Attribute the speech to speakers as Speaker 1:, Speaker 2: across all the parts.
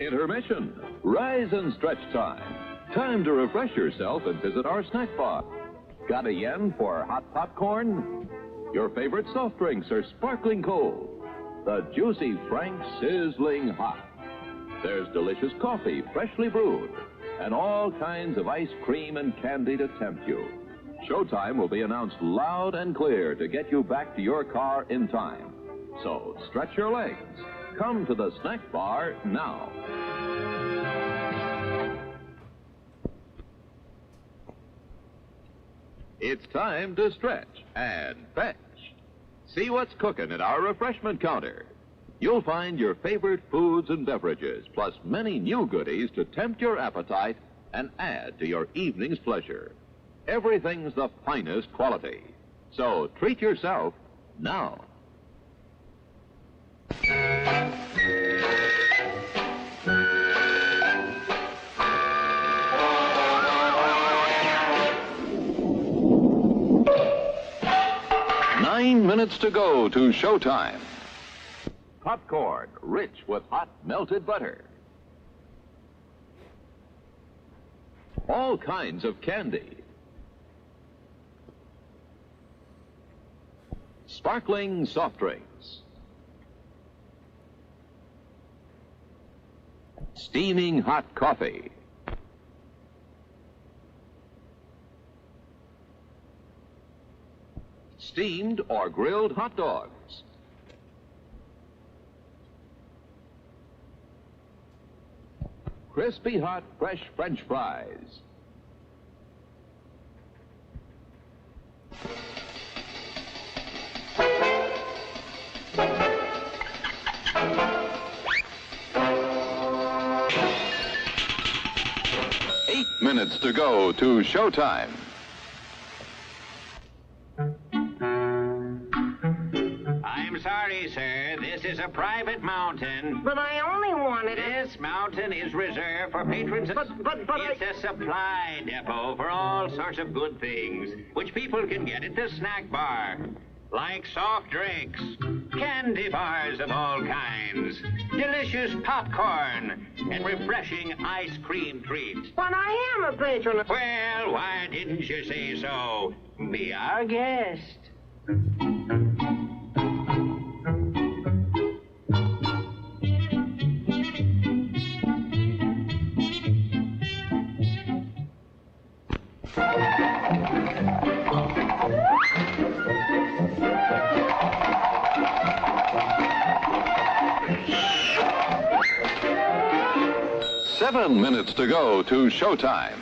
Speaker 1: intermission. Rise and stretch time. Time to refresh yourself and visit our snack bar. Got a yen for hot popcorn? Your favorite soft drinks are sparkling cold. The juicy Frank's sizzling hot. There's delicious coffee, freshly brewed, and all kinds of ice cream and candy to tempt you. Showtime will be announced loud and clear to get you back to your car in time. So stretch your legs. Come to the snack bar now. It's time to stretch and fetch. See what's cooking at our refreshment counter. You'll find your favorite foods and beverages, plus many new goodies to tempt your appetite and add to your evening's pleasure. Everything's the finest quality. So treat yourself now. Nine minutes to go to showtime. Popcorn, rich with hot melted butter. All kinds of candy. Sparkling soft drinks. Steaming hot coffee. Steamed or grilled hot dogs. Crispy hot fresh French fries. Minutes to go to showtime.
Speaker 2: I'm sorry, sir. This is a private mountain.
Speaker 3: But I only wanted it.
Speaker 2: This mountain is reserved for patrons. It's a supply depot for all sorts of good things, which people can get at the snack bar. Like soft drinks, candy bars of all kinds, delicious popcorn, and refreshing ice cream treats.
Speaker 3: But I am a patron.
Speaker 2: Well, why didn't you say so? Be our guest.
Speaker 1: Minutes to go to showtime.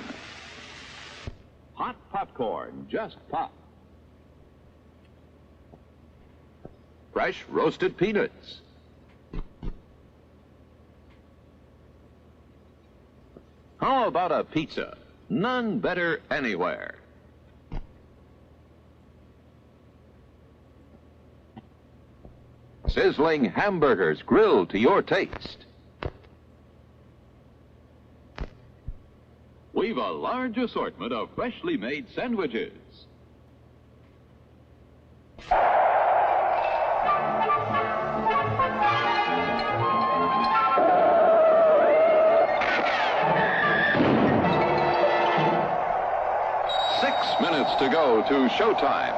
Speaker 1: Hot popcorn, just pop. Fresh roasted peanuts. How about a pizza? None better anywhere. Sizzling hamburgers grilled to your taste. We've a large assortment of freshly made sandwiches. Minutes to go to showtime.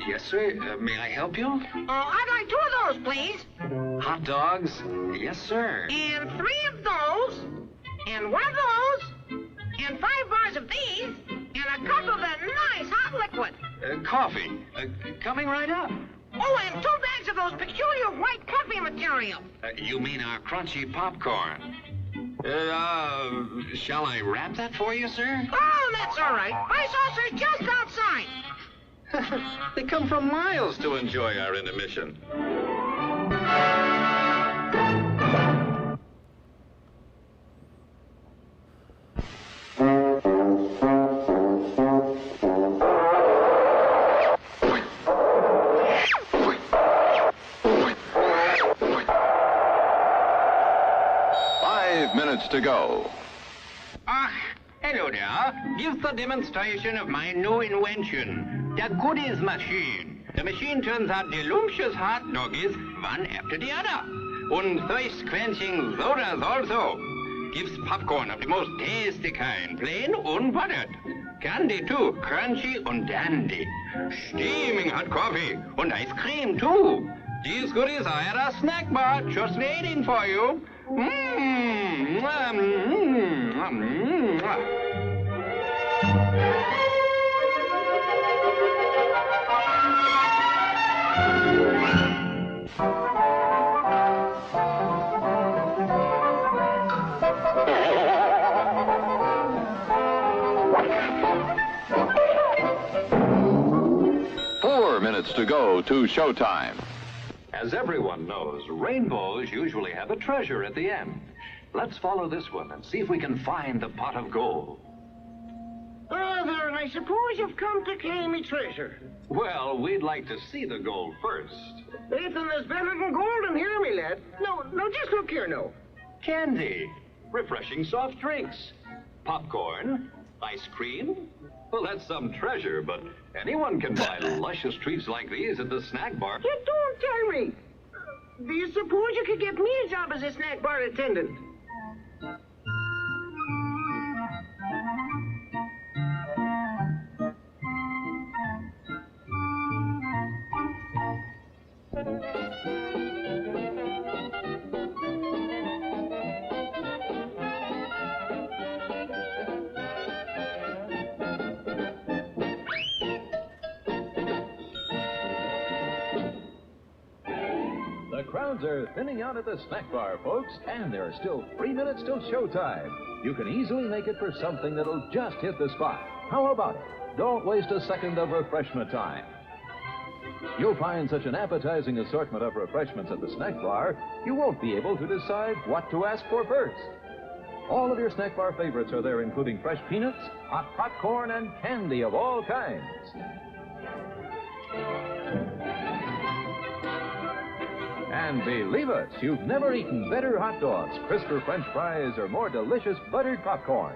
Speaker 2: Yes, sir. May I help you?
Speaker 3: I'd like 2 of those, please.
Speaker 2: Hot dogs? Yes, sir.
Speaker 3: And 3 of those, and 1 of those, and 5 bars of these, and a cup of that nice hot liquid.
Speaker 2: Coffee. Coming right up.
Speaker 3: Oh, and 2 bags of those peculiar white coffee material.
Speaker 2: You mean our crunchy popcorn? Shall I wrap that for you, sir?
Speaker 3: Oh, that's all right. My saucer's just outside.
Speaker 2: They come from miles to enjoy our intermission.
Speaker 1: Minutes to go.
Speaker 2: Hello there. Give the demonstration of my new invention, the goodies machine. The machine turns out delicious hot doggies one after the other. And thirst-quenching sodas also. Gives popcorn of the most tasty kind, plain unbuttered. Candy too, crunchy and dandy. Steaming hot coffee and ice cream too. These goodies are at a snack bar just waiting for you.
Speaker 1: Minutes to go to showtime.
Speaker 4: As everyone knows, rainbows usually have a treasure at the end. Let's follow this one and see if we can find the pot of gold.
Speaker 3: Oh, there, and I suppose you've come to claim me treasure.
Speaker 4: Well, we'd like to see the gold first.
Speaker 3: Nathan, there's better than gold in here, me lad. No, just look here, no.
Speaker 4: Candy, refreshing soft drinks, popcorn, ice cream. Well, that's some treasure, but anyone can buy luscious treats like these at the snack bar.
Speaker 3: You don't tell me. Do you suppose you could get me a job as a snack bar attendant?
Speaker 1: 'The crowds are thinning out at the snack bar, folks, and there are still 3 minutes till showtime. You can easily make it for something that'll just hit the spot. How about it? Don't waste a second of refreshment time. You'll find such an appetizing assortment of refreshments at the snack bar, you won't be able to decide what to ask for first. All of your snack bar favorites are there, including fresh peanuts, hot popcorn, and candy of all kinds. And believe us, you've never eaten better hot dogs, crisper French fries, or more delicious buttered popcorn.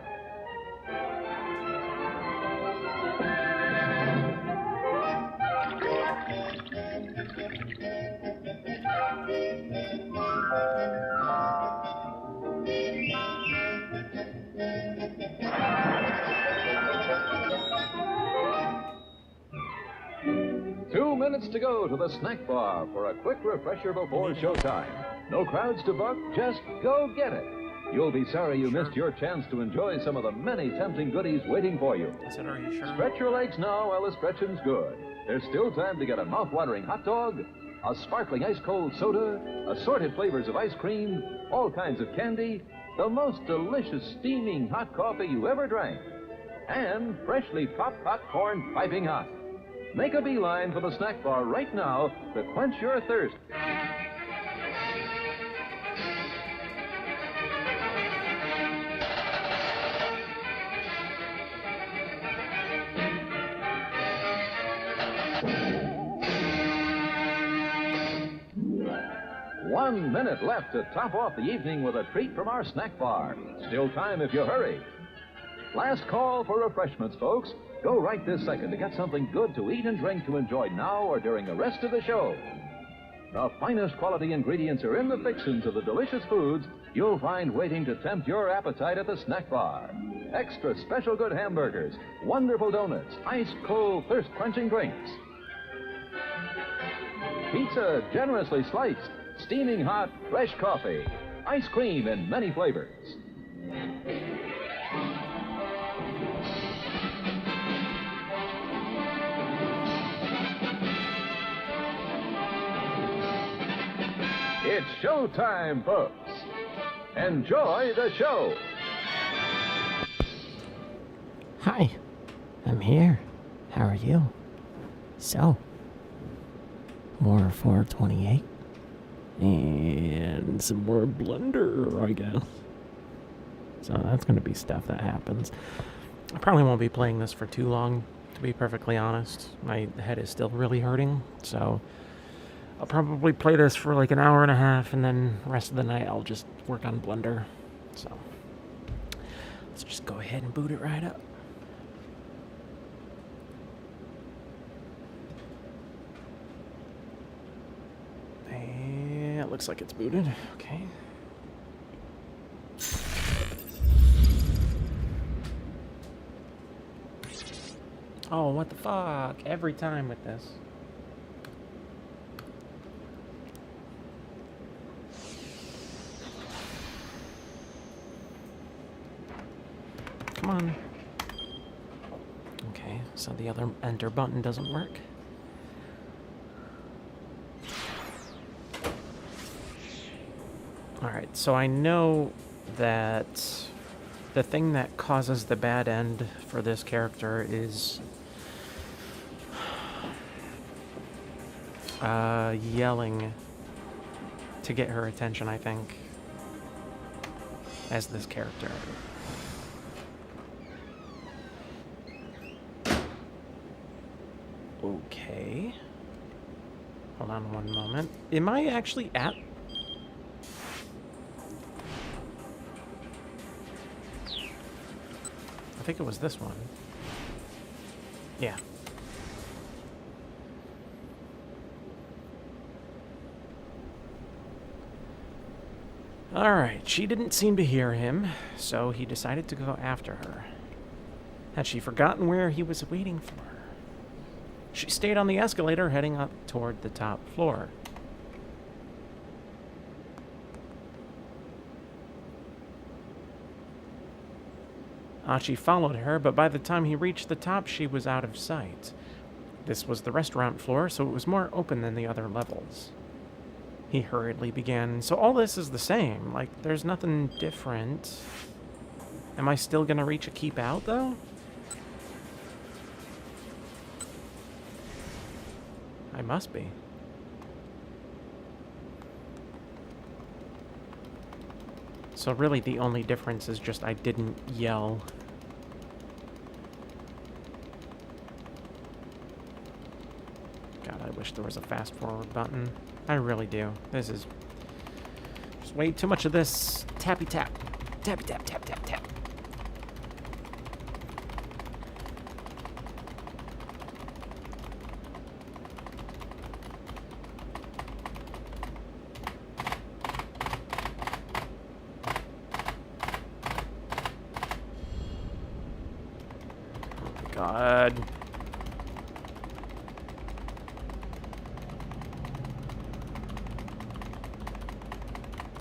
Speaker 1: Minutes to go to the snack bar for a quick refresher before showtime. No crowds to buck, just go get it. You'll be sorry you missed your chance to enjoy some of the many tempting goodies waiting for you.
Speaker 5: I said, are you sure?
Speaker 1: Stretch your legs now while the stretching's good. There's still time to get a mouth-watering hot dog, a sparkling ice-cold soda, assorted flavors of ice cream, all kinds of candy, the most delicious steaming hot coffee you ever drank, and freshly popped popcorn piping hot. Make a beeline for the snack bar right now to quench your thirst. One minute left to top off the evening with a treat from our snack bar. Still time if you hurry. Last call for refreshments, folks. Go right this second to get something good to eat and drink to enjoy now or during the rest of the show. The finest quality ingredients are in the fixins of the delicious foods you'll find waiting to tempt your appetite at the snack bar. Extra special good hamburgers, wonderful donuts, ice-cold thirst-quenching drinks. Pizza generously sliced, steaming hot, fresh coffee, ice cream in many flavors. It's showtime, folks. Enjoy the show.
Speaker 5: Hi, I'm here. How are you? So, more 428 and some more Blender, I guess. So that's going to be stuff that happens. I probably won't be playing this for too long, to be perfectly honest. My head is still really hurting, so I'll probably play this for like an hour and a half, and then the rest of the night I'll just work on Blender. So let's just go ahead and boot it right up. looks like it's booted. Okay. Oh, what the fuck? Every time with this. Come on. Okay, so the other enter button doesn't work. Alright, so I know that the thing that causes the bad end for this character is yelling to get her attention, I think, as this character. Okay. Hold on one moment. Am I actually at... I think it was this one. Yeah. Alright, she didn't seem to hear him, so he decided to go after her. Had she forgotten where he was waiting for her? She stayed on the escalator, heading up toward the top floor. Achi followed her, but by the time he reached the top, she was out of sight. This was the restaurant floor, so it was more open than the other levels. He hurriedly began, so all this is the same, like there's nothing different. Am I still gonna reach a keep out, though? I must be. So really the only difference is just I didn't yell. God, I wish there was a fast forward button. I really do. This is just way too much of this tappy tap. Tappy tap, tap, tap, tap. God.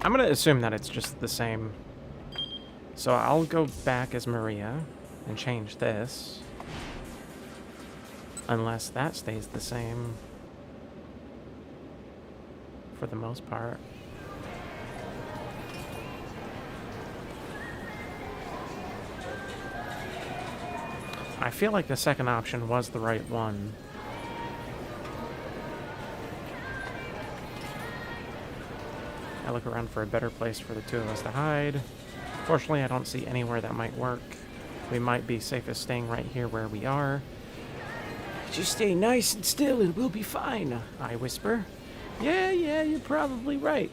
Speaker 5: I'm gonna assume that it's just the same. So I'll go back as Maria and change this. Unless that stays the same. For the most part. I feel like the second option was the right one. I look around for a better place for the two of us to hide. Fortunately, I don't see anywhere that might work. We might be safest staying right here where we are. Just stay nice and still and we'll be fine, I whisper. Yeah, you're probably right.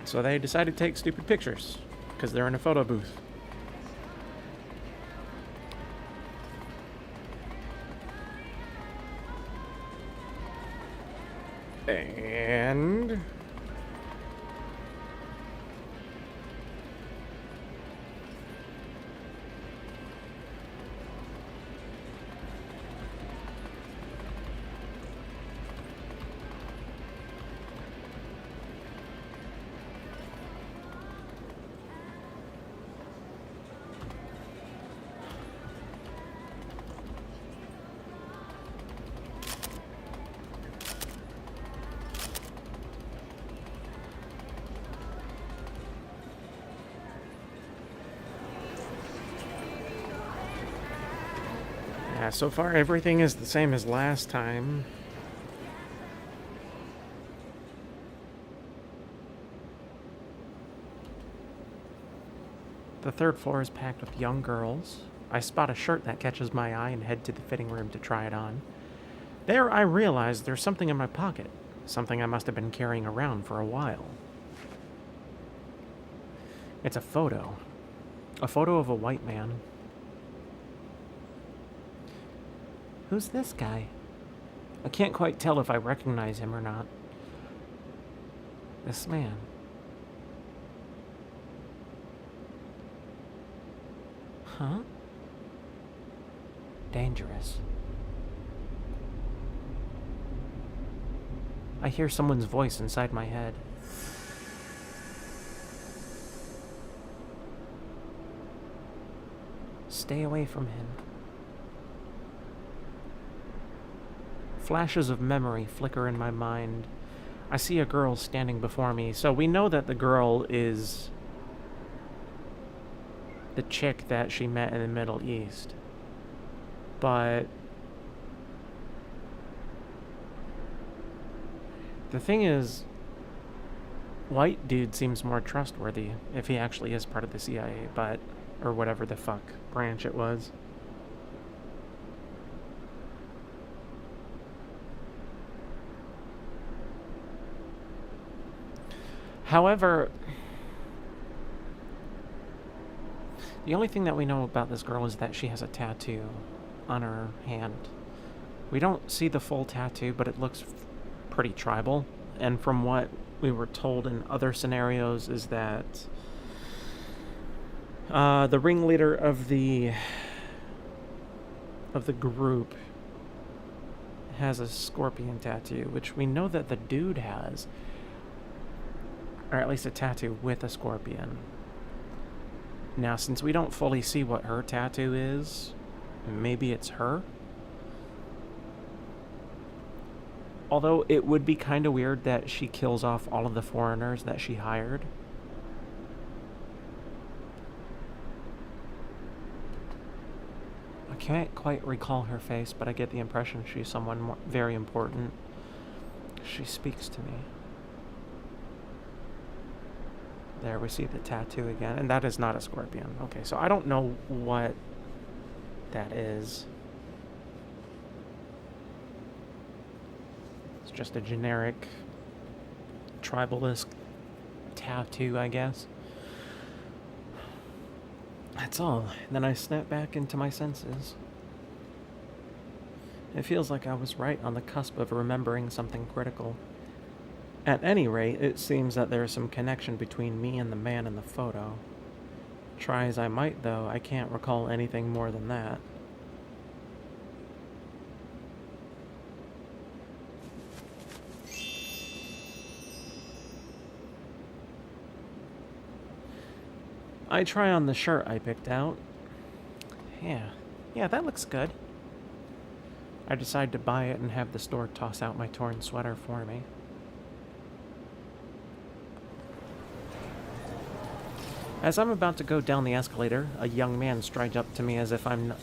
Speaker 5: So they decided to take stupid pictures, because they're in a photo booth. And... yeah, so far everything is the same as last time. The third floor is packed with young girls. I spot a shirt that catches my eye and head to the fitting room to try it on. There I realize there's something in my pocket, something I must have been carrying around for a while. It's a photo of a white man. Who's this guy? I can't quite tell if I recognize him or not. This man. Huh? Dangerous. I hear someone's voice inside my head. Stay away from him. Flashes of memory flicker in my mind. I see a girl standing before me, so we know that the girl is the chick that she met in the Middle East. But the thing is, white dude seems more trustworthy if he actually is part of the CIA, or whatever the fuck branch it was. However, the only thing that we know about this girl is that she has a tattoo on her hand. We don't see the full tattoo, but it looks pretty tribal. And from what we were told in other scenarios is that the ringleader of the group has a scorpion tattoo, which we know that the dude has. Or at least a tattoo with a scorpion. Now, since we don't fully see what her tattoo is, maybe it's her? Although it would be kind of weird that she kills off all of the foreigners that she hired. I can't quite recall her face, but I get the impression she's someone very important. She speaks to me. There, we see the tattoo again, and that is not a scorpion. Okay, so I don't know what that is. It's just a generic tribalist tattoo, I guess. That's all. And then I snap back into my senses. It feels like I was right on the cusp of remembering something critical. At any rate, it seems that there is some connection between me and the man in the photo. Try as I might, though, I can't recall anything more than that. I try on the shirt I picked out. Yeah, that looks good. I decide to buy it and have the store toss out my torn sweater for me. As I'm about to go down the escalator, a young man strides up to me as if I'm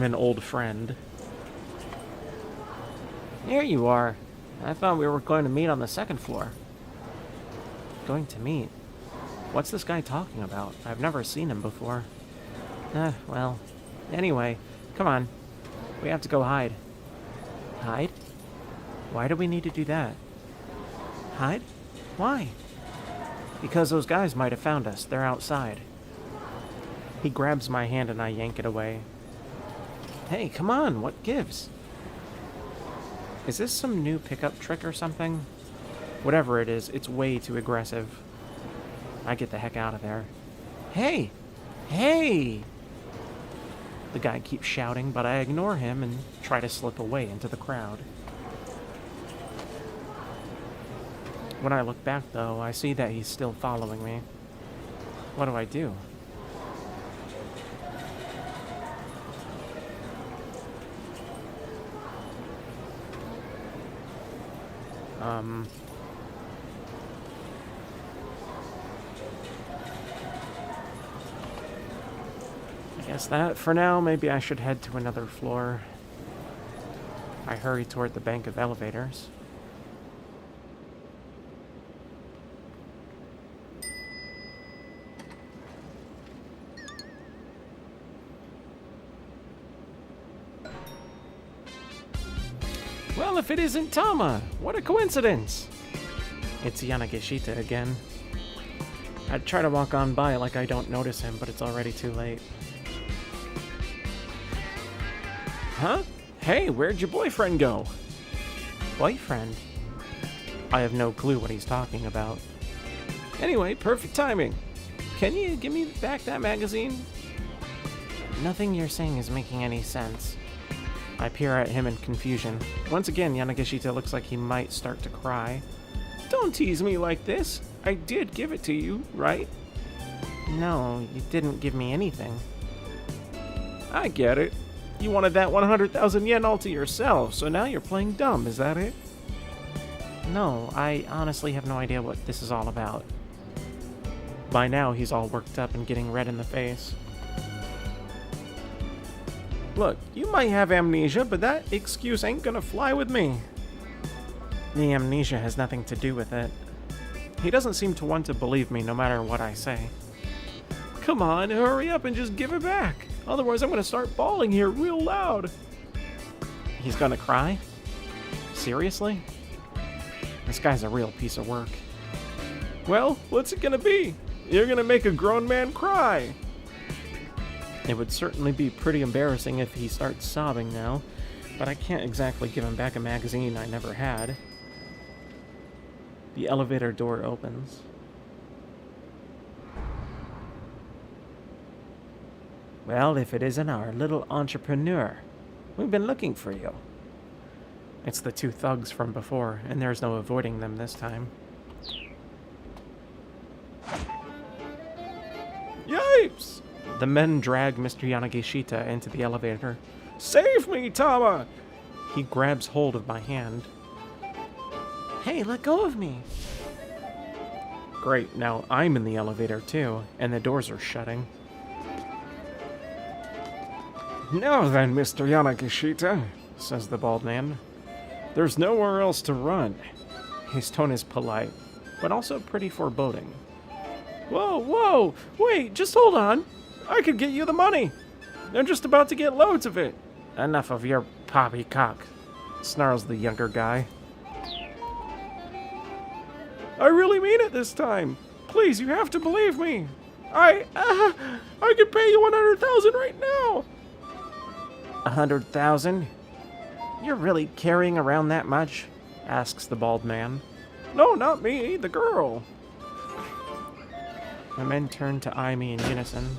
Speaker 5: an old friend. Here you are. I thought we were going to meet on the second floor. Going to meet? What's this guy talking about? I've never seen him before. Well. Anyway, come on. We have to go hide. Hide? Why do we need to do that? Hide? Why? Because those guys might have found us. They're outside. He grabs my hand and I yank it away. Hey, come on, what gives? Is this some new pickup trick or something? Whatever it is, it's way too aggressive. I get the heck out of there. Hey! Hey! The guy keeps shouting, but I ignore him and try to slip away into the crowd. When I look back, though, I see that he's still following me. What do I do? I guess that, for now, maybe I should head to another floor. I hurry toward the bank of elevators. Well, if it isn't Tama, what a coincidence! It's Yanagishita again. I'd try to walk on by like I don't notice him, but it's already too late. Huh? Hey, where'd your boyfriend go? Boyfriend? I have no clue what he's talking about. Anyway, perfect timing. Can you give me back that magazine? Nothing you're saying is making any sense. I peer at him in confusion. Once again, Yanagishita looks like he might start to cry. Don't tease me like this. I did give it to you, right? No, you didn't give me anything. I get it. You wanted that 100,000 yen all to yourself, so now you're playing dumb, is that it? No, I honestly have no idea what this is all about. By now, he's all worked up and getting red in the face. Look, you might have amnesia, but that excuse ain't gonna fly with me. The amnesia has nothing to do with it. He doesn't seem to want to believe me no matter what I say. Come on, hurry up and just give it back. Otherwise, I'm gonna start bawling here real loud. He's gonna cry? Seriously? This guy's a real piece of work. Well, what's it gonna be? You're gonna make a grown man cry. It would certainly be pretty embarrassing if he starts sobbing now, but I can't exactly give him back a magazine I never had. The elevator door opens. Well, if it isn't our little entrepreneur, we've been looking for you. It's the two thugs from before, and there's no avoiding them this time. Yipes! The men drag Mr. Yanagishita into the elevator. Save me, Tama! He grabs hold of my hand. Hey, let go of me! Great, now I'm in the elevator too, and the doors are shutting. Now then, Mr. Yanagishita, says the bald man. There's nowhere else to run. His tone is polite, but also pretty foreboding. Whoa, whoa! Wait, just hold on! I could get you the money! They're just about to get loads of it! Enough of your poppycock, snarls the younger guy. I really mean it this time! Please, you have to believe me! I could pay you 100,000 right now! 100,000? You're really carrying around that much? Asks the bald man. No, not me, the girl. The men turn to eye me in unison.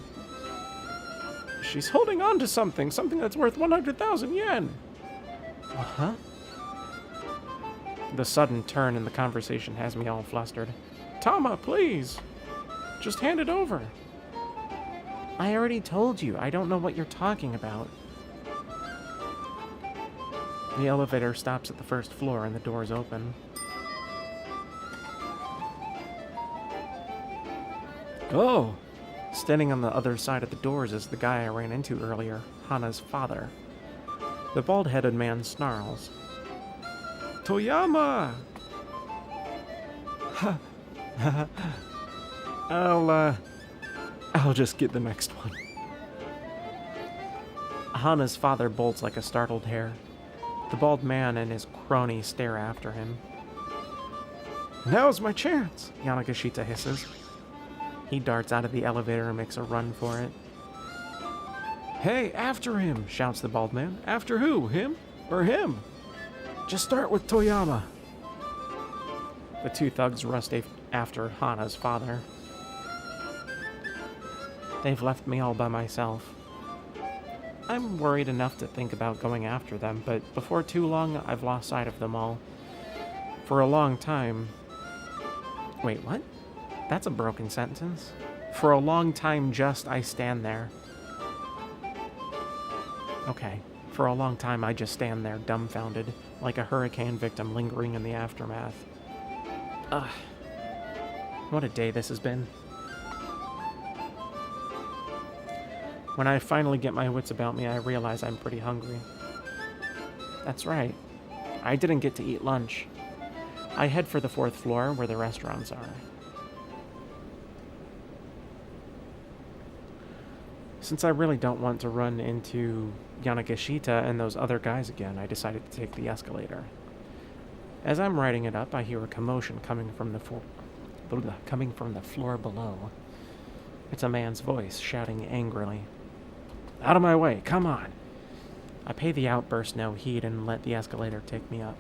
Speaker 5: She's holding on to something that's worth 100,000 yen. Uh-huh. The sudden turn in the conversation has me all flustered. Tama, please. Just hand it over. I already told you, I don't know what you're talking about. The elevator stops at the first floor and the doors open. Oh! Standing on the other side of the doors is the guy I ran into earlier, Hana's father. The bald-headed man snarls. Toyama! I'll just get the next one. Hana's father bolts like a startled hare. The bald man and his crony stare after him. Now's my chance, Yanagishita hisses. He darts out of the elevator and makes a run for it. Hey, after him, shouts the bald man. After who? Him? Or him? Just start with Toyama. The two thugs rush after Hana's father. They've left me all by myself. I'm worried enough to think about going after them, but before too long, I've lost sight of them all. For a long time... Wait, what? That's a broken sentence. For a long time, I stand there. Okay. For a long time, I just stand there, dumbfounded, like a hurricane victim lingering in the aftermath. Ugh. What a day this has been. When I finally get my wits about me, I realize I'm pretty hungry. That's right. I didn't get to eat lunch. I head for the 4th floor, where the restaurants are. Since I really don't want to run into Yanagishita and those other guys again, I decided to take the escalator. As I'm riding it up, I hear a commotion coming from the floor below. It's a man's voice, shouting angrily. Out of my way, come on! I pay the outburst no heed and let the escalator take me up.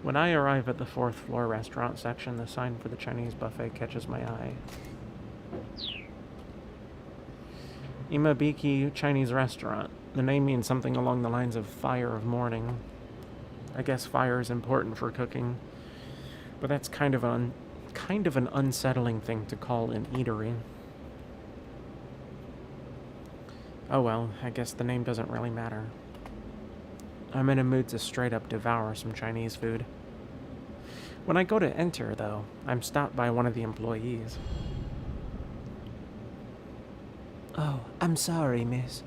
Speaker 5: When I arrive at the 4th floor restaurant section, the sign for the Chinese buffet catches my eye. Imabiki Chinese Restaurant. The name means something along the lines of fire of morning. I guess fire is important for cooking, but that's kind of an unsettling thing to call an eatery. Oh well, I guess the name doesn't really matter. I'm in a mood to straight up devour some Chinese food. When I go to enter, though, I'm stopped by one of the employees.
Speaker 6: Oh, I'm sorry, miss.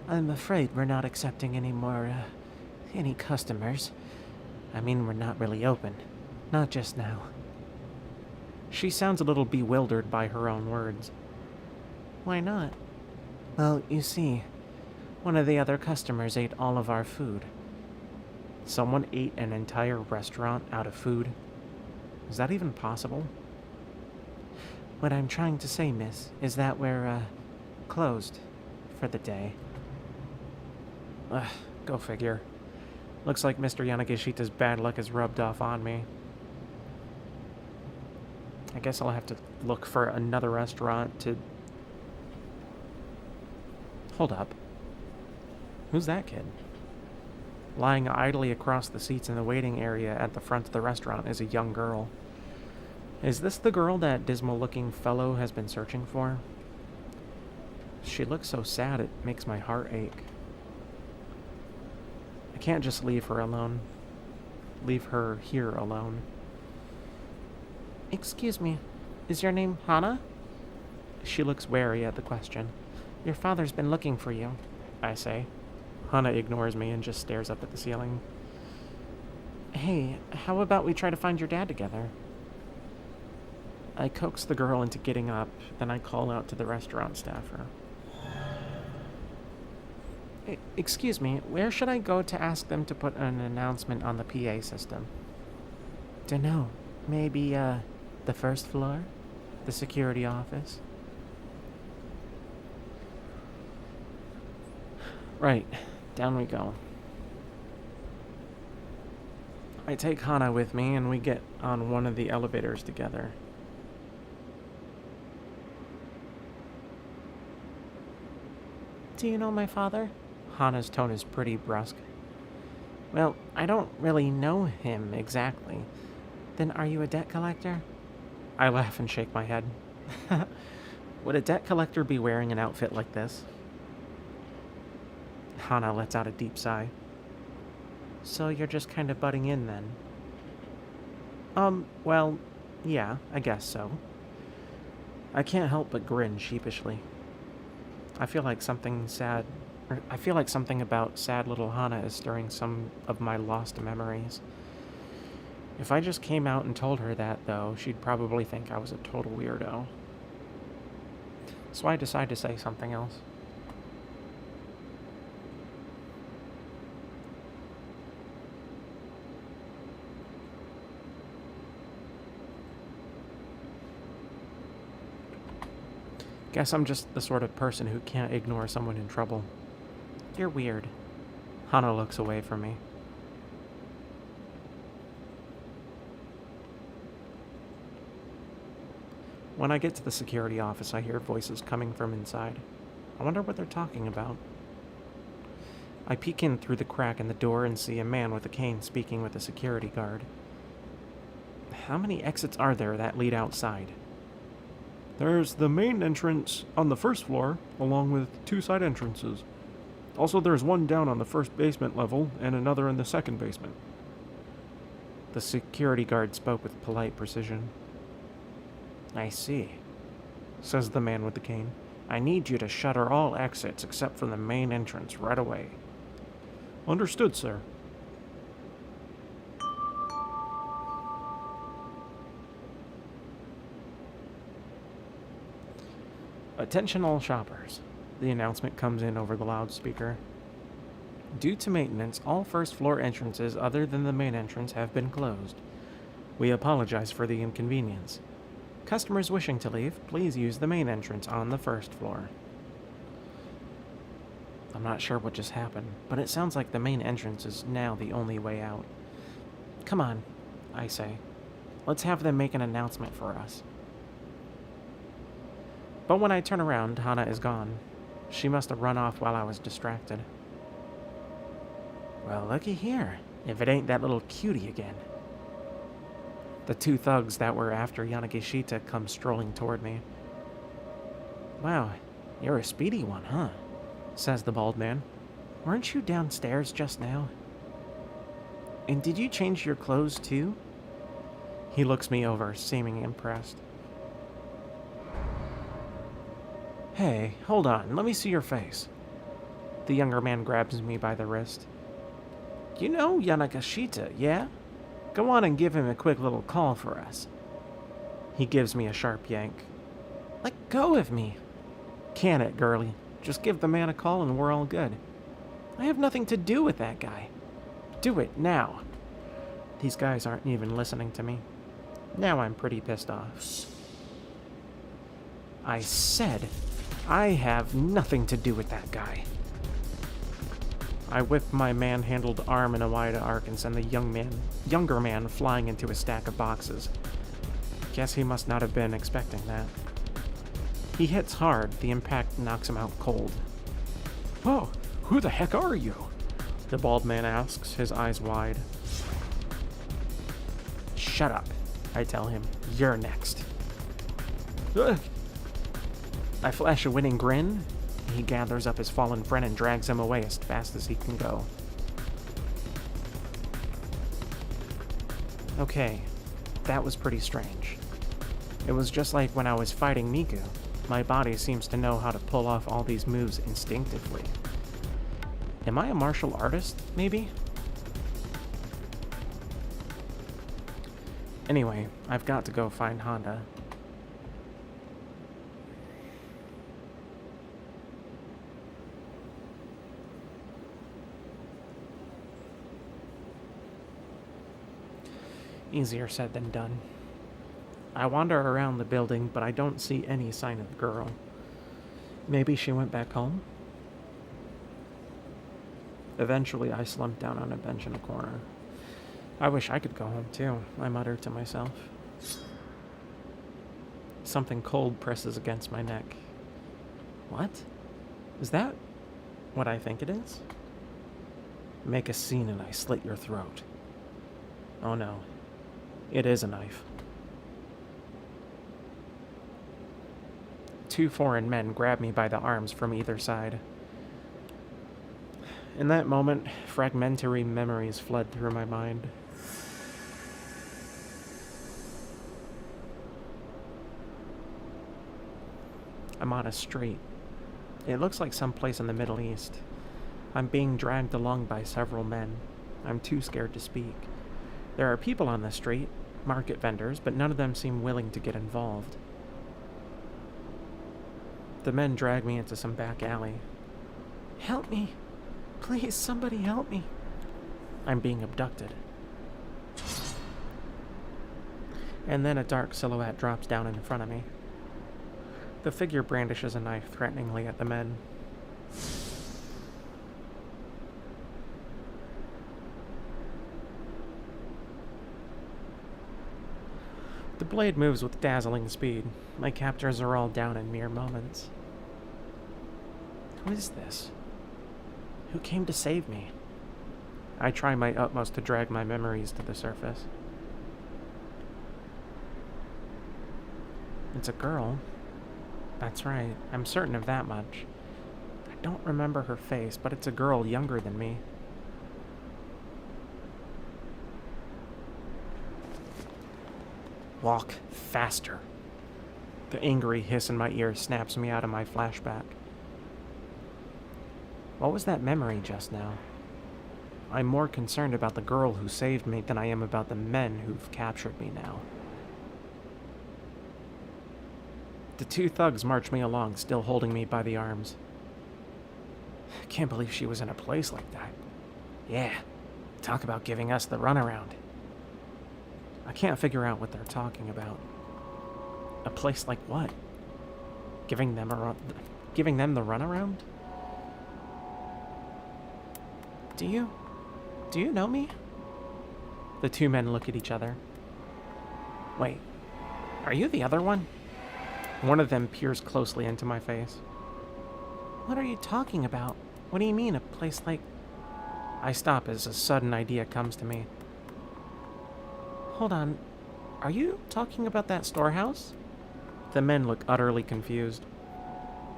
Speaker 6: I'm afraid we're not accepting any customers. I mean, we're not really open. Not just now.
Speaker 5: She sounds a little bewildered by her own words.
Speaker 6: Why not? Well, you see, one of the other customers ate all of our food.
Speaker 5: Someone ate an entire restaurant out of food? Is that even possible?
Speaker 6: What I'm trying to say, miss, is that we're, closed for the day.
Speaker 5: Ugh, go figure. Looks like Mr. Yanagishita's bad luck is rubbed off on me. I guess I'll have to look for another restaurant to... Hold up. Who's that kid? Lying idly across the seats in the waiting area at the front of the restaurant is a young girl. Is this the girl that dismal-looking fellow has been searching for? She looks so sad it makes my heart ache. I can't just leave her alone. Leave her here alone.
Speaker 6: Excuse me, is your name Hana?
Speaker 5: She looks wary at the question.
Speaker 6: Your father's been looking for you,
Speaker 5: I say. Hana ignores me and just stares up at the ceiling.
Speaker 6: Hey, how about we try to find your dad together?
Speaker 5: I coax the girl into getting up, then I call out to the restaurant staffer.
Speaker 6: Excuse me, where should I go to ask them to put an announcement on the PA system? Dunno. Maybe, the 1st floor? The security office?
Speaker 5: Right. Down we go. I take Hana with me and we get on one of the elevators together.
Speaker 6: Do you know my father?
Speaker 5: Hana's tone is pretty brusque.
Speaker 6: Well, I don't really know him exactly. Then are you a debt collector?
Speaker 5: I laugh and shake my head. Would a debt collector be wearing an outfit like this? Hana lets out a deep sigh.
Speaker 6: So you're just kind of butting in then?
Speaker 5: Well, yeah, I guess so. I can't help but grin sheepishly. I feel like something about sad little Hana is stirring some of my lost memories. If I just came out and told her that, though, she'd probably think I was a total weirdo. So I decide to say something else. Guess I'm just the sort of person who can't ignore someone in trouble.
Speaker 6: You're weird.
Speaker 5: Hana looks away from me. When I get to the security office, I hear voices coming from inside. I wonder what they're talking about. I peek in through the crack in the door and see a man with a cane speaking with a security guard. How many exits are there that lead outside?
Speaker 7: There's the main entrance on the 1st floor, along with 2 side entrances. Also, there's one down on the 1st basement level, and another in the 2nd basement.
Speaker 5: The security guard spoke with polite precision.
Speaker 6: I see,
Speaker 5: says the man with the cane.
Speaker 6: I need you to shutter all exits except for the main entrance right away.
Speaker 7: Understood, sir.
Speaker 5: Attention all shoppers. The announcement comes in over the loudspeaker. Due to maintenance, all 1st floor entrances other than the main entrance have been closed. We apologize for the inconvenience. Customers wishing to leave, please use the main entrance on the 1st floor. I'm not sure what just happened, but it sounds like the main entrance is now the only way out. Come on,
Speaker 6: I say. Let's have them make an announcement for us. But when I turn around, Hana is gone. She must have run off while I was distracted. Well, looky here. If it ain't that little cutie again. The two thugs that were after Yanagishita come strolling toward me. Wow, you're a speedy one, huh? Says the bald man. Weren't you downstairs just now? And did you change your clothes too? He looks me over, seeming impressed. Hey, hold on, let me see your face. The younger man grabs me by the wrist. You know Yanagishita, yeah? Go on and give him a quick little call for us. He gives me a sharp yank. Let go of me. Can it, girlie? Just give the man a call and we're all good. I have nothing to do with that guy. Do it now. These guys aren't even listening to me. Now I'm pretty pissed off. I said I have nothing to do with that guy. I whip my man-handled arm in a wide arc and send the younger man flying into a stack of boxes. Guess he must not have been expecting that. He hits hard. The impact knocks him out cold. Whoa, who the heck are you? The bald man asks, his eyes wide. Shut up, I tell him. You're next. Ugh. I flash a winning grin. He gathers up his fallen friend and drags him away as fast as he can go. Okay, that was pretty strange. It was just like when I was fighting Miku. My body seems to know how to pull off all these moves instinctively. Am I a martial artist, maybe? Anyway, I've got to go find Honda. Easier said than done. I wander around the building, but I don't see any sign of the girl. Maybe she went back home? Eventually, I slump down on a bench in a corner. I wish I could go home too, I mutter to myself. Something cold presses against my neck. What? Is that what I think it is? Make a scene and I slit your throat. Oh no. It is a knife. Two foreign men grab me by the arms from either side. In that moment, fragmentary memories flood through my mind. I'm on a street. It looks like someplace in the Middle East. I'm being dragged along by several men. I'm too scared to speak. There are people on the street, market vendors, but none of them seem willing to get involved. The men drag me into some back alley. Help me. Please, somebody help me. I'm being abducted. And then a dark silhouette drops down in front of me. The figure brandishes a knife threateningly at the men. The blade moves with dazzling speed. My captors are all down in mere moments. Who is this? Who came to save me? I try my utmost to drag my memories to the surface. It's a girl. That's right, I'm certain of that much. I don't remember her face, but it's a girl younger than me. Walk faster. The angry hiss in my ear snaps me out of my flashback. What was that memory just now? I'm more concerned about the girl who saved me than I am about the men who've captured me now. The two thugs march me along, still holding me by the arms. Can't believe she was in a place like that. Yeah, talk about giving us the runaround. I can't figure out what they're talking about. A place like what? Giving them the runaround? Do you know me?
Speaker 5: The two men look at each other. Wait, are you the other one? One of them peers closely into my face. What are you talking about? What do you mean, a place like... I stop as a sudden idea comes to me. Hold on, are you talking about that storehouse? The men look utterly confused.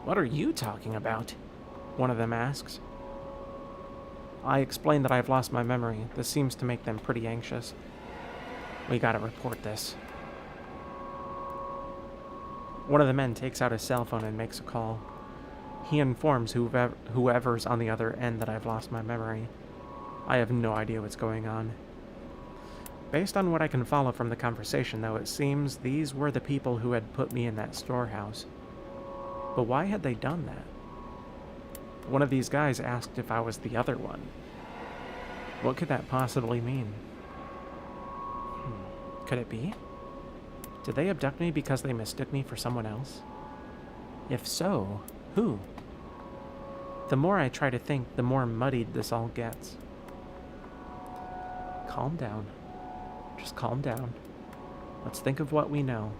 Speaker 5: What are you talking about? One of them asks. I explain that I've lost my memory. This seems to make them pretty anxious. We gotta report this. One of the men takes out his cell phone and makes a call. He informs whoever's on the other end that I've lost my memory. I have no idea what's going on. Based on what I can follow from the conversation, though, it seems these were the people who had put me in that storehouse. But why had they done that? One of these guys asked if I was the other one. What could that possibly mean? Could it be? Did they abduct me because they mistook me for someone else? If so, who? The more I try to think, the more muddied this all gets. Calm down. Just calm down. Let's think of what we know.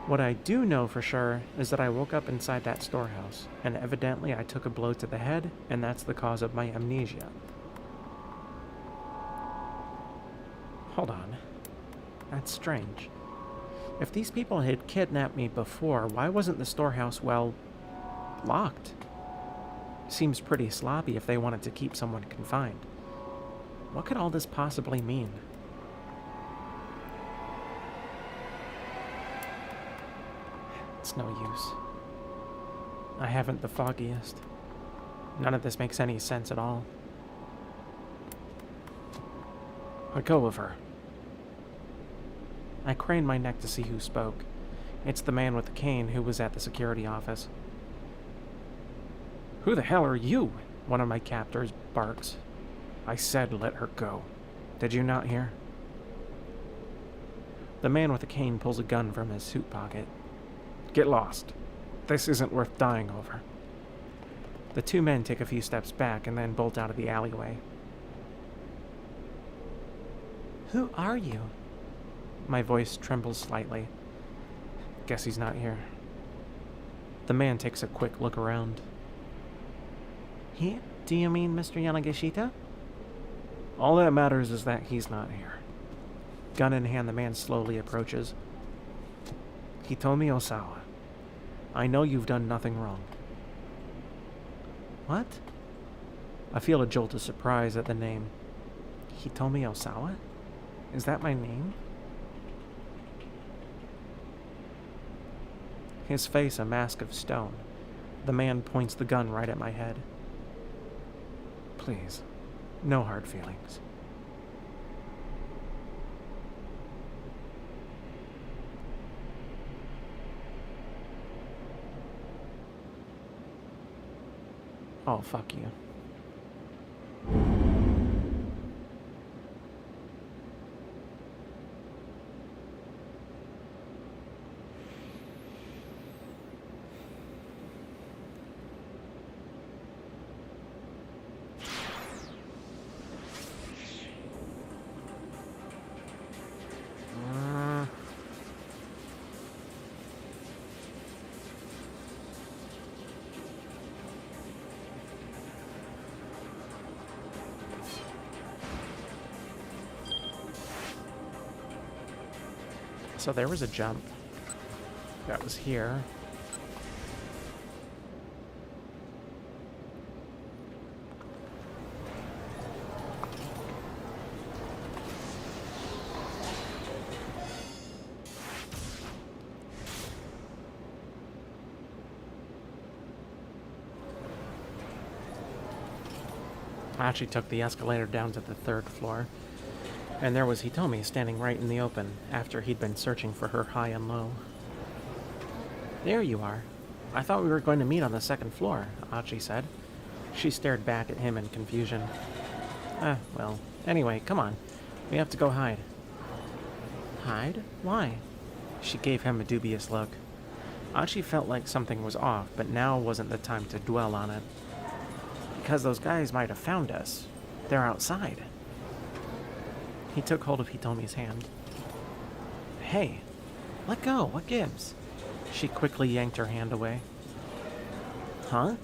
Speaker 5: What I do know for sure is that I woke up inside that storehouse, and evidently I took a blow to the head, and that's the cause of my amnesia. Hold on. That's strange. If these people had kidnapped me before, why wasn't the storehouse, well, locked? Seems pretty sloppy if they wanted to keep someone confined. What could all this possibly mean? It's no use. I haven't the foggiest. None of this makes any sense at all. Let go of her. I crane my neck to see who spoke. It's the man with the cane who was at the security office. Who the hell are you? One of my captors barks. I said let her go. Did you not hear? The man with the cane pulls a gun from his suit pocket. Get lost. This isn't worth dying over. The two men take a few steps back and then bolt out of the alleyway. Who are you? My voice trembles slightly. Guess he's not here. The man takes a quick look around. He? Do you mean Mr. Yanagishita? All that matters is that he's not here. Gun in hand, the man slowly approaches. Hitomi Osawa. I know you've done nothing wrong. What? I feel a jolt of surprise at the name. Hitomi Osawa? Is that my name? His face a mask of stone. The man points the gun right at my head. Please, no hard feelings. Oh, fuck you. So there was a jump that was here. I actually took the escalator down to the 3rd floor. And there was Hitomi standing right in the open after he'd been searching for her high and low. There you are. I thought we were going to meet on the 2nd floor, Achi said. She stared back at him in confusion. Well, anyway, come on. We have to go hide. Hide? Why? She gave him a dubious look. Achi felt like something was off, but now wasn't the time to dwell on it. Because those guys might have found us.
Speaker 6: They're outside. He took hold of Hitomi's hand. Hey, let go, what gives? She quickly yanked her hand away. Huh?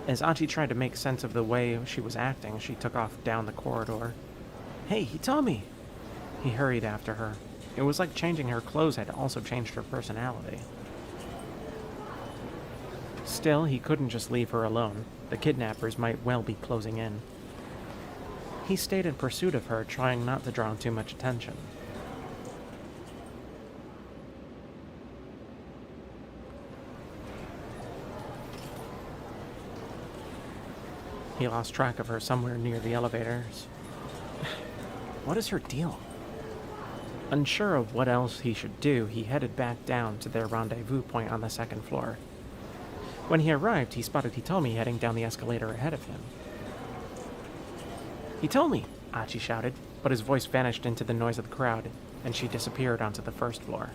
Speaker 6: As Achi tried to make sense of the way she was acting, she took off down the corridor. Hey, Hitomi! He hurried after her. It was like changing her clothes had also changed her personality. Still, he couldn't just leave her alone. The kidnappers might well be closing in. He stayed in pursuit of her, trying not to draw too much attention. He lost track of her somewhere near the elevators. What is her deal? Unsure of what else he should do, he headed back down to their rendezvous point on the second floor. When he arrived, he spotted Hitomi heading down the escalator ahead of him. Hitomi! Achi shouted, but his voice vanished into the noise of the crowd, and she disappeared onto the first floor.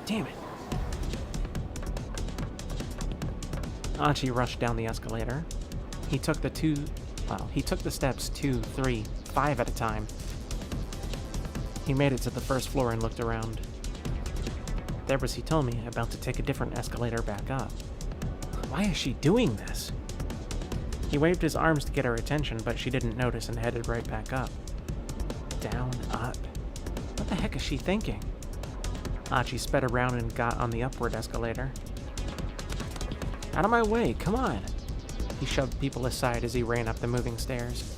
Speaker 6: Damn it! Achi rushed down the escalator. He took the steps 2, 3, 5 at a time. He made it to the first floor and looked around. There was Hitomi, about to take a different escalator back up. Why is she doing this? He waved his arms to get her attention, but she didn't notice and headed right back up. Down, up. What the heck is she thinking? Achi sped around and got on the upward escalator. Out of my way, come on! He shoved people aside as he ran up the moving stairs.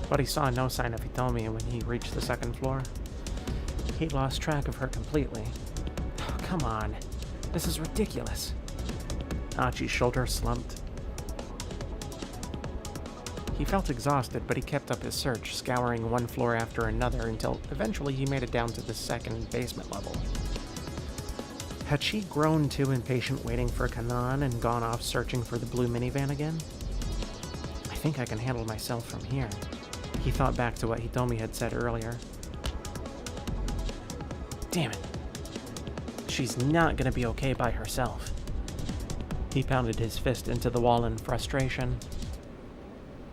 Speaker 6: But he saw no sign of Hitomi when he reached the second floor. He lost track of her completely. Oh, come on. This is ridiculous. Achi's shoulder slumped. He felt exhausted, but he kept up his search, scouring one floor after another until eventually he made it down to the second basement level. Had she grown too impatient waiting for Kanan and gone off searching for the blue minivan again? I think I can handle myself from here. He thought back to what Hitomi had said earlier. Damn it. She's not gonna be okay by herself. He pounded his fist into the wall in frustration.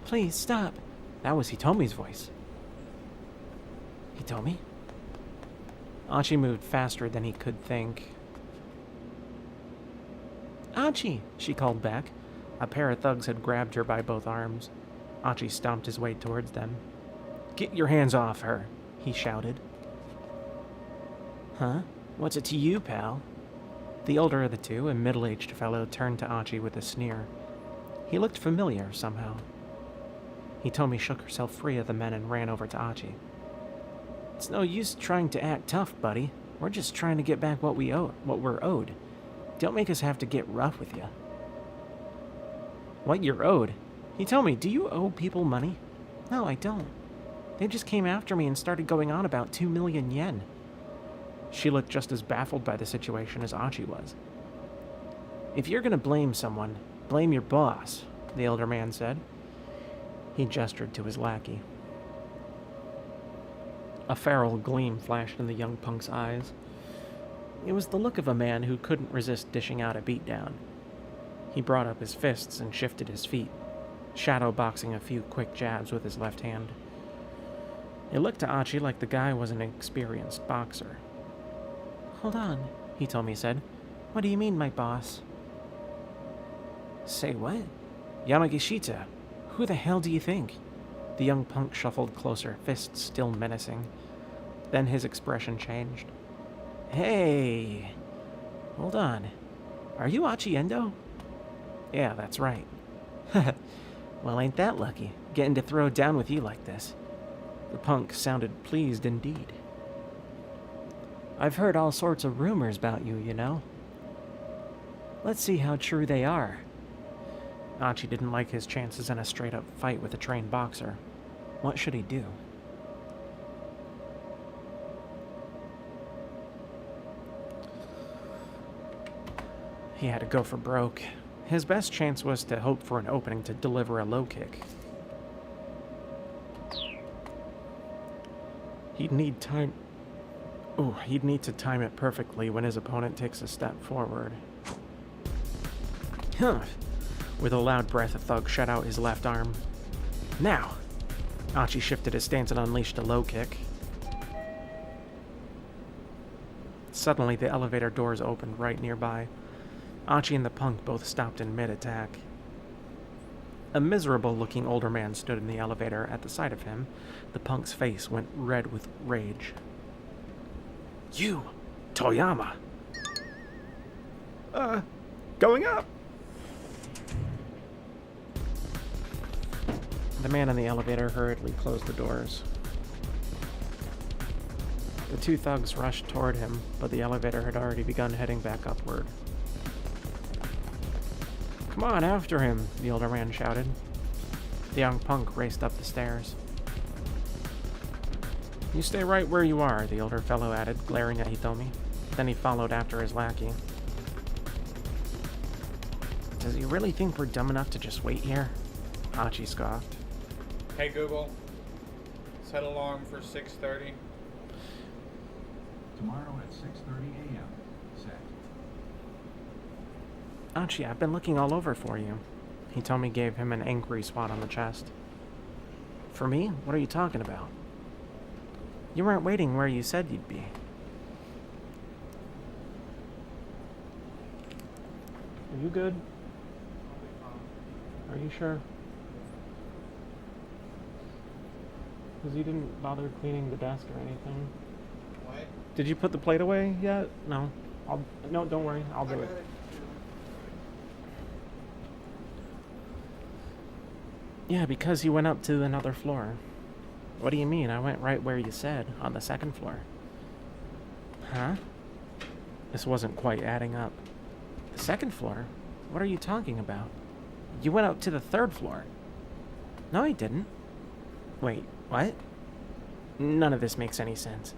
Speaker 6: Please, stop. That was Hitomi's voice. Hitomi? Achi moved faster than he could think. Achi, she called back. A pair of thugs had grabbed her by both arms. Achi stomped his way towards them. Get your hands off her, he shouted. Huh? What's it to you, pal? The older of the two, a middle-aged fellow, turned to Achi with a sneer. He looked familiar somehow. Hitomi shook herself free of the men and ran over to Achi. It's no use trying to act tough, buddy. We're just trying to get back what we're owed. Don't make us have to get rough with you. What you're owed? Hitomi, do you owe people money? No, I don't. They just came after me and started going on about 2 million yen. She looked just as baffled by the situation as Achi was. If you're gonna blame someone, blame your boss, the elder man said. He gestured to his lackey. A feral gleam flashed in the young punk's eyes. It was the look of a man who couldn't resist dishing out a beatdown. He brought up his fists and shifted his feet, shadow boxing a few quick jabs with his left hand. It looked to Achi like the guy was an experienced boxer. Hold on, Hitomi said. What do you mean, my boss? Say what? Yamagishita, who the hell do you think? The young punk shuffled closer, fists still menacing. Then his expression changed. Hey! Hold on. Are you Achi Endo? Yeah, that's right. Well, ain't that lucky, getting to throw down with you like this. The punk sounded pleased indeed. I've heard all sorts of rumors about you, you know. Let's see how true they are. Achi didn't like his chances in a straight-up fight with a trained boxer. What should he do? He had to go for broke. His best chance was to hope for an opening to deliver a low kick. He'd need to time it perfectly when his opponent takes a step forward.
Speaker 5: Huh. With a loud breath, Thug shut out his left arm. Now! Archie shifted his stance and unleashed a low kick. Suddenly, the elevator doors opened right nearby. Archie and the punk both stopped in mid-attack. A miserable-looking older man stood in the elevator at the sight of him. The punk's face went red with rage. You! Toyama!
Speaker 7: Going up!
Speaker 5: The man in the elevator hurriedly closed the doors. The two thugs rushed toward him, but the elevator had already begun heading back upward. Come on, after him, the older man shouted. The young punk raced up the stairs. You stay right where you are, the older fellow added, glaring at Hitomi. Then he followed after his lackey. Does he really think we're dumb enough to just wait here? Archie scoffed.
Speaker 8: Hey Google, set alarm for 6:30.
Speaker 1: Tomorrow at 6:30 a.m. Set.
Speaker 5: Archie, I've been looking all over for you. Hitomi gave him an angry swat on the chest. For me? What are you talking about? You weren't waiting where you said you'd be. Are you good? Are you sure? Because you didn't bother cleaning the desk or anything.
Speaker 8: What?
Speaker 5: Did you put the plate away yet? No. No, don't worry. I'll do it. Yeah, because you went up to another floor. What do you mean? I went right where you said, on the second floor. Huh? This wasn't quite adding up. The second floor? What are you talking about? You went up to the third floor. No, I didn't. Wait, what? None of this makes any sense.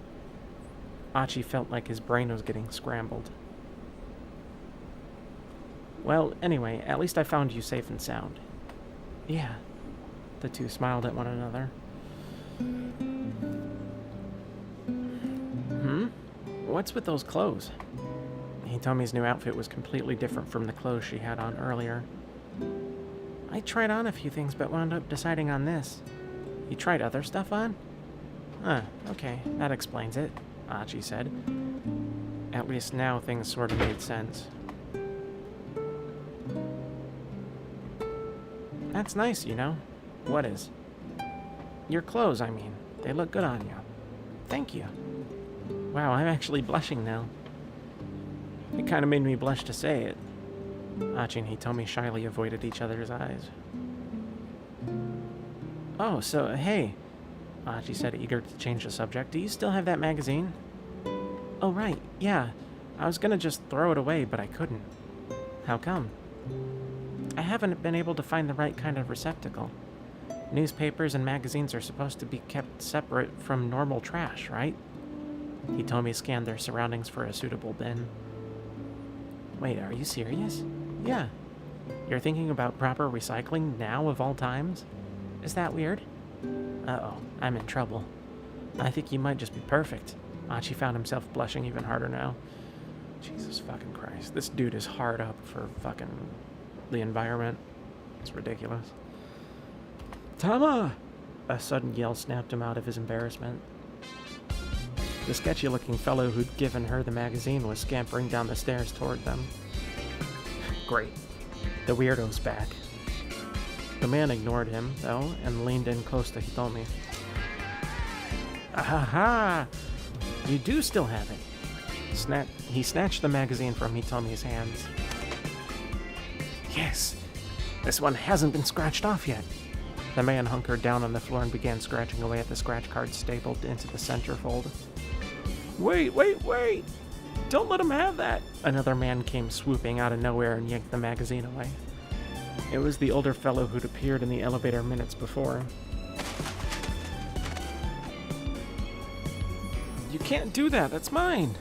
Speaker 5: Archie felt like his brain was getting scrambled. Well, anyway, at least I found you safe and sound. Yeah. The two smiled at one another. What's with those clothes? Hitomi's new outfit was completely different from the clothes she had on earlier. I tried on a few things, but wound up deciding on this. You tried other stuff on? Okay, that explains it, Archie said. At least now things sort of made sense. That's nice, you know. What is? Your clothes, I mean. They look good on you. Thank you. Wow, I'm actually blushing now. It kind of made me blush to say it. Archie and Hitomi shyly avoided each other's eyes. Oh, so, hey, Archie said, eager to change the subject. Do you still have that magazine? Oh, right, yeah. I was gonna just throw it away, but I couldn't. How come? I haven't been able to find the right kind of receptacle. Newspapers and magazines are supposed to be kept separate from normal trash, right? Hitomi scanned their surroundings for a suitable bin. Wait, are you serious? Yeah. You're thinking about proper recycling now of all times? Is that weird? Uh-oh, I'm in trouble. I think you might just be perfect. Archie found himself blushing even harder now. Jesus fucking Christ. This dude is hard up for fucking the environment. It's ridiculous. Tama! A sudden yell snapped him out of his embarrassment. The sketchy-looking fellow who'd given her the magazine was scampering down the stairs toward them. Great. The weirdo's back. The man ignored him, though, and leaned in close to Hitomi. Aha! You do still have it. He snatched the magazine from Hitomi's hands. Yes! This one hasn't been scratched off yet. The man hunkered down on the floor and began scratching away at the scratch card stapled into the centerfold. Wait! Don't let him have that! Another man came swooping out of nowhere and yanked the magazine away. It was the older fellow who'd appeared in the elevator minutes before. You can't do that, that's mine!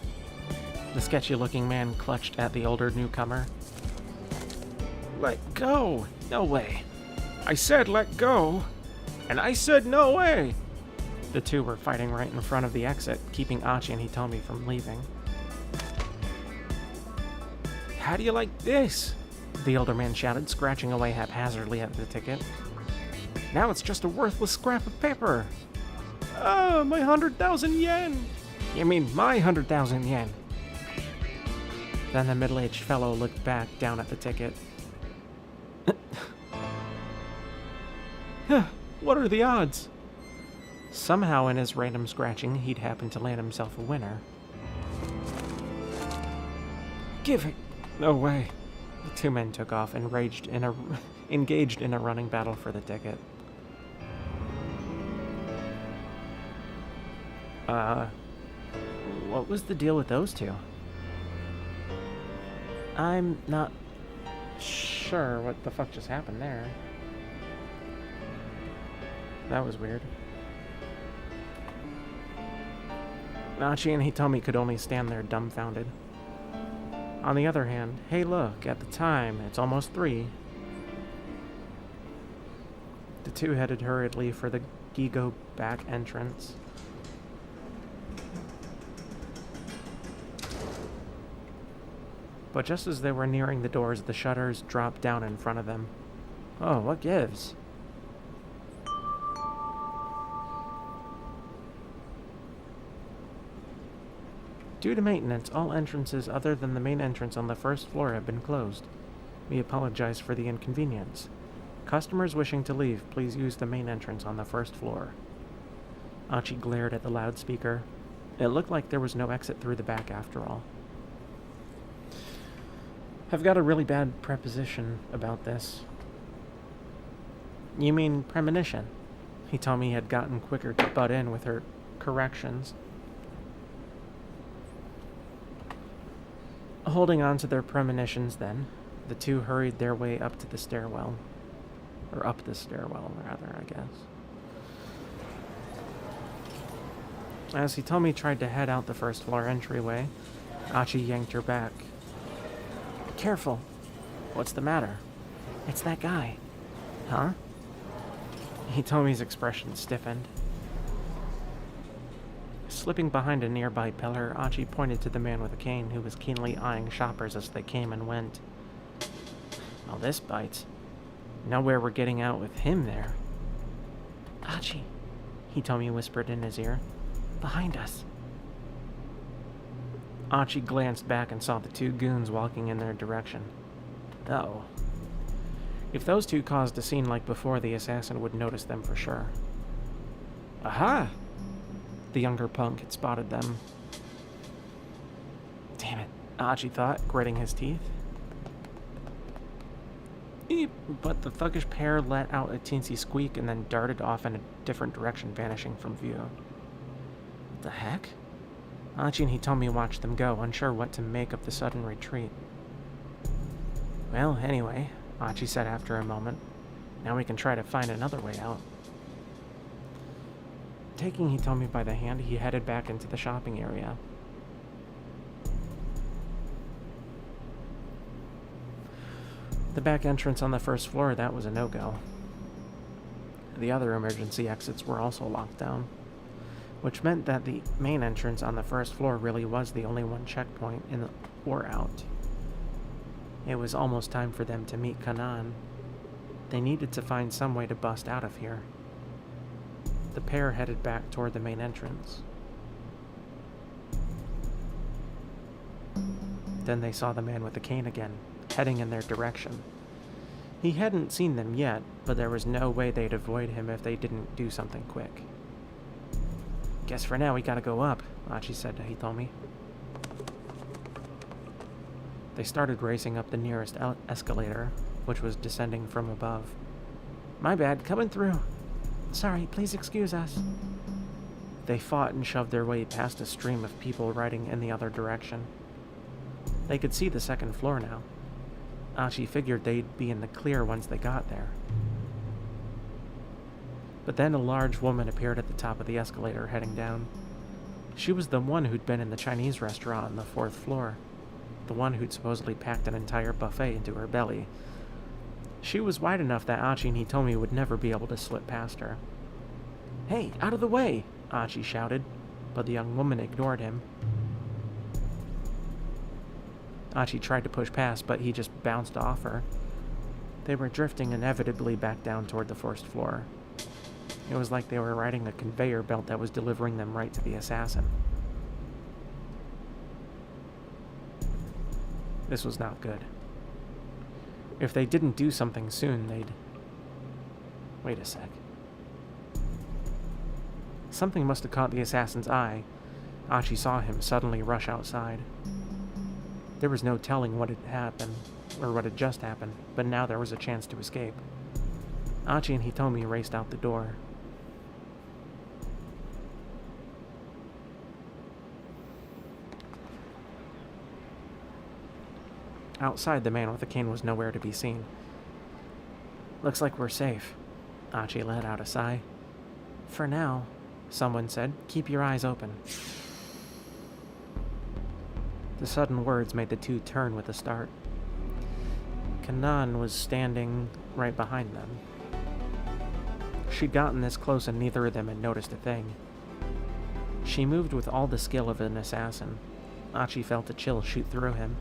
Speaker 5: The sketchy-looking man clutched at the older newcomer. Let go! No way! I said let go! And I said no way! The two were fighting right in front of the exit, keeping Archie and Hitomi from leaving. How do you like this?
Speaker 6: the older man shouted, scratching away haphazardly at the ticket. Now it's just a worthless scrap of paper.
Speaker 7: Ah, my 100,000 yen!
Speaker 6: You mean my 100,000 yen? Then the middle-aged fellow looked back down at the ticket.
Speaker 7: What are the odds?
Speaker 6: Somehow in his random scratching, he'd happened to land himself a winner.
Speaker 7: Give it!
Speaker 6: No way. The two men took off, engaged in a running battle for the ticket. What was the deal with those two? I'm not sure what the fuck just happened there. That was weird. Nachi and Hitomi could only stand there dumbfounded. On the other hand, hey look, at the time, it's almost 3. The two headed hurriedly for the Gigo back entrance. But just as they were nearing the doors, the shutters dropped down in front of them. Oh, what gives? Due to maintenance, all entrances other than the main entrance on the first floor have been closed. We apologize for the inconvenience. Customers wishing to leave, please use the main entrance on the first floor. Achi glared at the loudspeaker. It looked like there was no exit through the back after all. I've got a really bad preposition about this. You mean premonition? Hitomi had gotten quicker to butt in with her corrections. Holding on to their premonitions, then, the two hurried their way up to the stairwell. Or up the stairwell, rather, I guess. As Hitomi tried to head out the first floor entryway, Achi yanked her back. Careful. What's the matter? It's that guy. Huh? Hitomi's expression stiffened. Slipping behind a nearby pillar, Achi pointed to the man with a cane who was keenly eyeing shoppers as they came and went. Well, this bites. Nowhere we're getting out with him there. Achi, Hitomi whispered in his ear. Behind us. Achi glanced back and saw the two goons walking in their direction. Oh. If those two caused a scene like before, the assassin would notice them for sure. Aha! The younger punk had spotted them. Damn it, Achi thought, gritting his teeth. But the thuggish pair let out a teensy squeak and then darted off in a different direction, vanishing from view. What the heck? Achi and Hitomi watched them go, unsure what to make of the sudden retreat. Well, anyway, Achi said after a moment, now we can try to find another way out. Taking Hitomi by the hand, he headed back into the shopping area. The back entrance on the first floor, that was a no-go. The other emergency exits were also locked down, which meant that the main entrance on the first floor really was the only one checkpoint in or out. It was almost time for them to meet Kanan. They needed to find some way to bust out of here. The pair headed back toward the main entrance. Then they saw the man with the cane again, heading in their direction. He hadn't seen them yet, but there was no way they'd avoid him if they didn't do something quick. Guess for now we gotta go up, Achi said to Hitomi. They started racing up the nearest escalator, which was descending from above. My bad, coming through. Sorry, please excuse us. They fought and shoved their way past a stream of people riding in the other direction. They could see the second floor now. Achi figured they'd be in the clear once they got there. But then a large woman appeared at the top of the escalator heading down. She was the one who'd been in the Chinese restaurant on the 4th floor. The one who'd supposedly packed an entire buffet into her belly. She was wide enough that Achi and Hitomi would never be able to slip past her. Hey, out of the way! Achi shouted, but the young woman ignored him. Achi tried to push past, but he just bounced off her. They were drifting inevitably back down toward the first floor. It was like they were riding a conveyor belt that was delivering them right to the assassin. This was not good. If they didn't do something soon, they'd... Wait a sec. Something must have caught the assassin's eye. Achi saw him suddenly rush outside. There was no telling what had happened, or what had just happened, but now there was a chance to escape. Achi and Hitomi raced out the door. Outside, the man with the cane was nowhere to be seen. Looks like we're safe. Achi let out a sigh. For now, someone said, keep your eyes open. The sudden words made the two turn with a start. Kanan was standing right behind them. She'd gotten this close and neither of them had noticed a thing. She moved with all the skill of an assassin. Achi felt a chill shoot through him.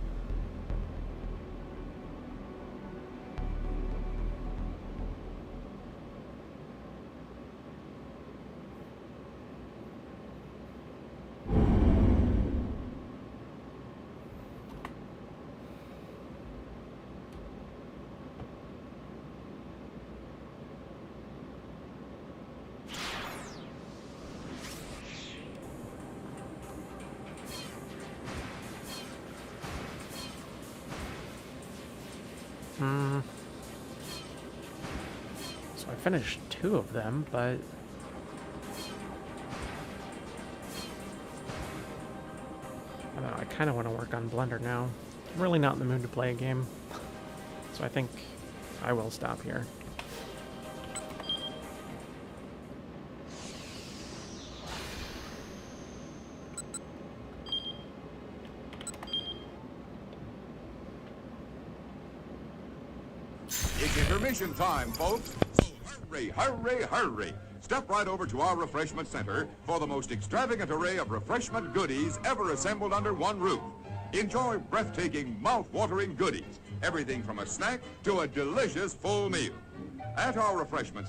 Speaker 6: So I finished 2 of them, but... I don't know, I kind of want to work on Blender now. I'm really not in the mood to play a game. So I think I will stop here.
Speaker 9: It's intermission time, folks. So hurry, hurry, hurry. Step right over to our refreshment center for the most extravagant array of refreshment goodies ever assembled under one roof. Enjoy breathtaking, mouth-watering goodies. Everything from a snack to a delicious full meal. At our refreshment center,